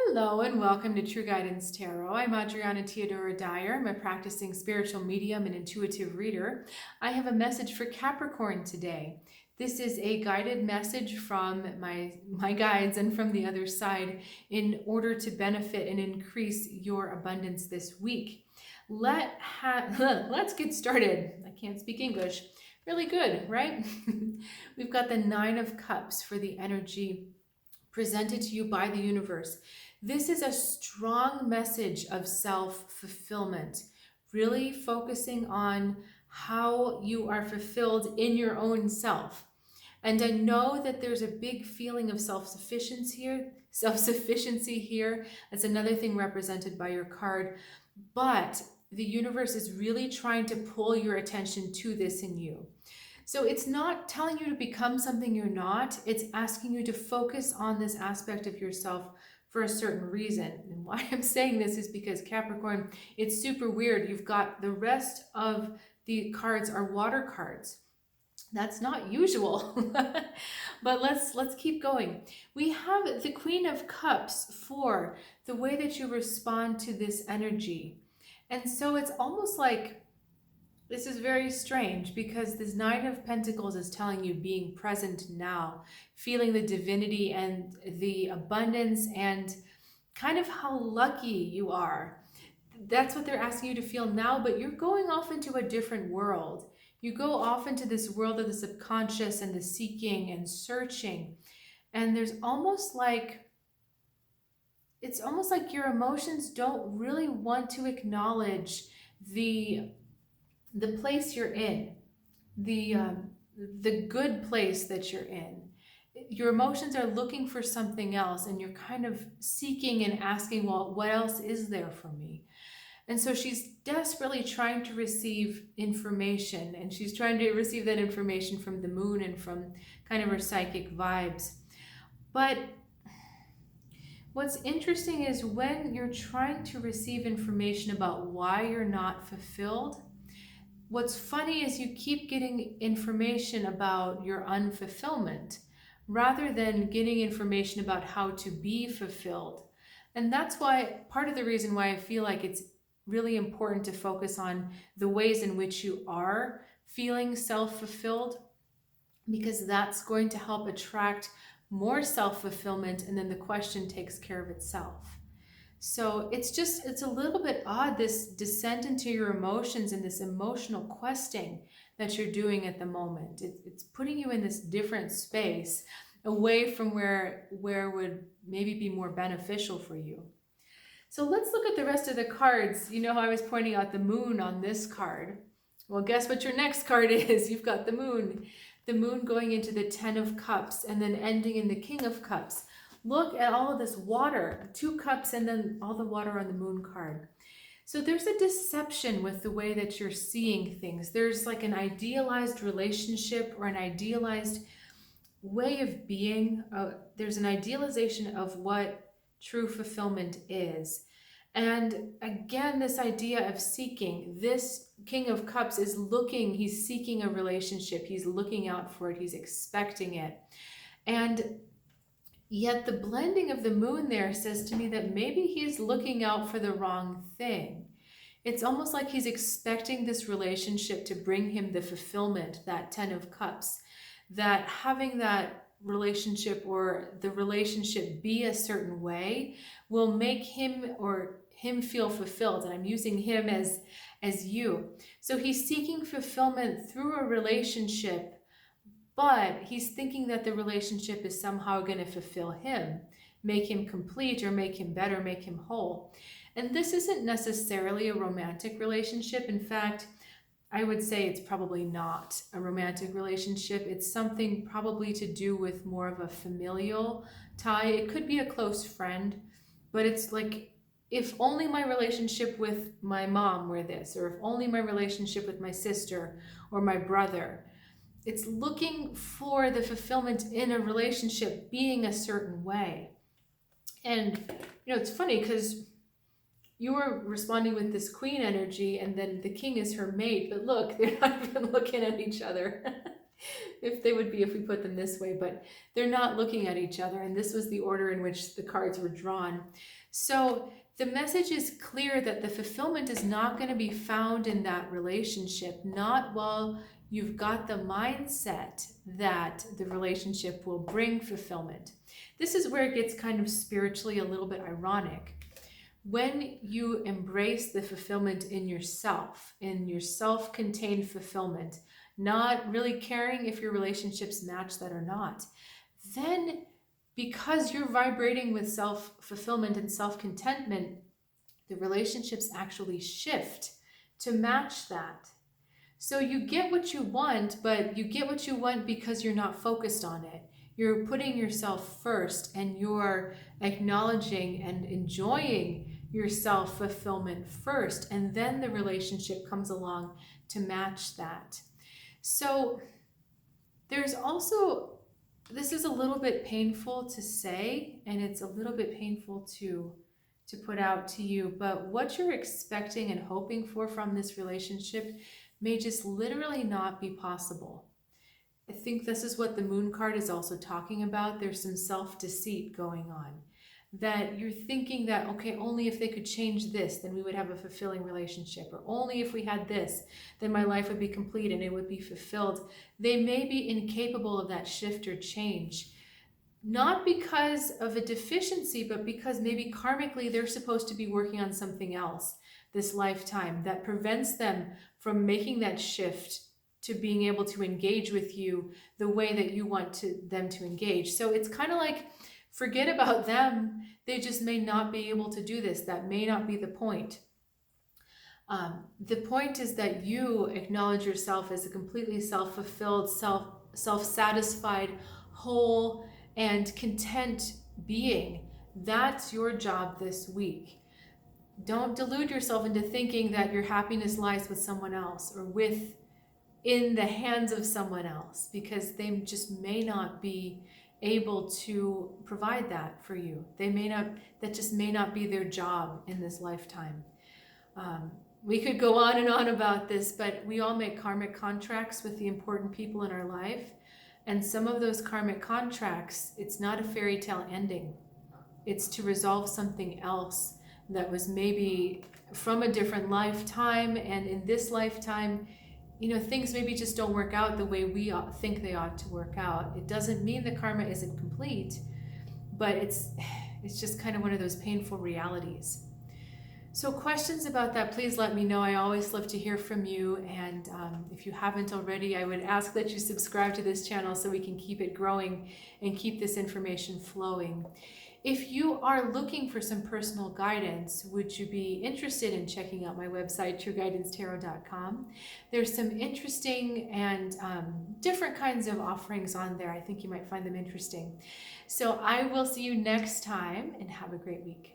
Hello and welcome to True Guidance Tarot. I'm Adriana Teodoro-Dier. I'm a practicing spiritual medium and intuitive reader. I have a message for Capricorn today. This is a guided message from my guides and from the other side in order to benefit and increase your abundance this week. Let's get started. I can't speak English. Really good, right? We've got the Nine of Cups for the energy presented to you by the universe. This is a strong message of self-fulfillment, really focusing on how you are fulfilled in your own self. And I know that there's a big feeling of self-sufficiency here. That's another thing represented by your card. But the universe is really trying to pull your attention to this in you. So it's not telling you to become something you're not. It's asking you to focus on this aspect of yourself for a certain reason. And why I'm saying this is because Capricorn, it's super weird. You've got the rest of the cards are water cards. That's not usual. But let's keep going. We have the Queen of Cups for the way that you respond to this energy. And so it's almost like this is very strange because this Nine of Pentacles is telling you being present now, feeling the divinity and the abundance and kind of how lucky you are. That's what they're asking you to feel now, but you're going off into a different world. You go off into this world of the subconscious and the seeking and searching. And there's almost like, it's almost like your emotions don't really want to acknowledge the place you're in, the good place that you're in. Your emotions are looking for something else and you're kind of seeking and asking, well, what else is there for me? And so she's desperately trying to receive information, and she's trying to receive that information from the moon and from kind of her psychic vibes. But what's interesting is when you're trying to receive information about why you're not fulfilled, what's funny is you keep getting information about your unfulfillment rather than getting information about how to be fulfilled. And that's why, part of the reason why I feel like it's really important to focus on the ways in which you are feeling self-fulfilled, because that's going to help attract more self-fulfillment, and then the question takes care of itself. So it's a little bit odd, this descent into your emotions and this emotional questing that you're doing at the moment. It's putting you in this different space away from where would maybe be more beneficial for you. So let's look at the rest of the cards. You know how I was pointing out the moon on this card? Well, guess what your next card is? You've got the moon. The moon going into the Ten of Cups and then ending in the King of Cups. Look at all of this water, 2 cups, and then all the water on the moon card. So there's a deception with the way that you're seeing things. There's like an idealized relationship or an idealized way of being. There's an idealization of what true fulfillment is. And again, this idea of seeking, this King of Cups is looking, he's seeking a relationship. He's looking out for it. He's expecting it. And yet the blending of the moon there says to me that maybe he's looking out for the wrong thing. It's almost like he's expecting this relationship to bring him the fulfillment, that Ten of Cups, that having that relationship or the relationship be a certain way will make him or him feel fulfilled. And I'm using him as you. So he's seeking fulfillment through a relationship, but he's thinking that the relationship is somehow going to fulfill him, make him complete or make him better, make him whole. And this isn't necessarily a romantic relationship. In fact, I would say it's probably not a romantic relationship. It's something probably to do with more of a familial tie. It could be a close friend, but it's like, if only my relationship with my mom were this, or if only my relationship with my sister or my brother. It's looking for the fulfillment in a relationship being a certain way. And, it's funny because you were responding with this queen energy and then the king is her mate. But look, they're not even looking at each other. if they would be if we put them this way, but they're not looking at each other. And this was the order in which the cards were drawn. So the message is clear that the fulfillment is not going to be found in that relationship, not while you've got the mindset that the relationship will bring fulfillment. This is where it gets kind of spiritually a little bit ironic. When you embrace the fulfillment in yourself, in your self-contained fulfillment, not really caring if your relationships match that or not, then because you're vibrating with self-fulfillment and self-contentment, the relationships actually shift to match that. So you get what you want, but you get what you want because you're not focused on it. You're putting yourself first, and you're acknowledging and enjoying your self-fulfillment first, and then the relationship comes along to match that. So there's also, this is a little bit painful to say, and it's a little bit painful to put out to you, but what you're expecting and hoping for from this relationship may just literally not be possible. I think this is what the moon card is also talking about. There's some self-deceit going on, that you're thinking that, okay, only if they could change this, then we would have a fulfilling relationship, or only if we had this, then my life would be complete and it would be fulfilled. They may be incapable of that shift or change, not because of a deficiency, but because maybe karmically they're supposed to be working on something else this lifetime that prevents them from making that shift to being able to engage with you the way that you want them to engage. So it's kind of like, forget about them. They just may not be able to do this. That may not be the point. The point is that you acknowledge yourself as a completely self-fulfilled, self-satisfied, whole, and content being. That's your job this week. Don't delude yourself into thinking that your happiness lies with someone else or in the hands of someone else, because they just may not be able to provide that for you. That just may not be their job in this lifetime. We could go on and on about this, but we all make karmic contracts with the important people in our life. And some of those karmic contracts, it's not a fairy tale ending. It's to resolve something else that was maybe from a different lifetime. And in this lifetime, things maybe just don't work out the way we think they ought to work out. It doesn't mean the karma isn't complete, but it's just kind of one of those painful realities. So questions about that, please let me know. I always love to hear from you. And if you haven't already, I would ask that you subscribe to this channel so we can keep it growing and keep this information flowing. If you are looking for some personal guidance, would you be interested in checking out my website, trueguidancetarot.com? There's some interesting and different kinds of offerings on there. I think you might find them interesting. So I will see you next time, and have a great week.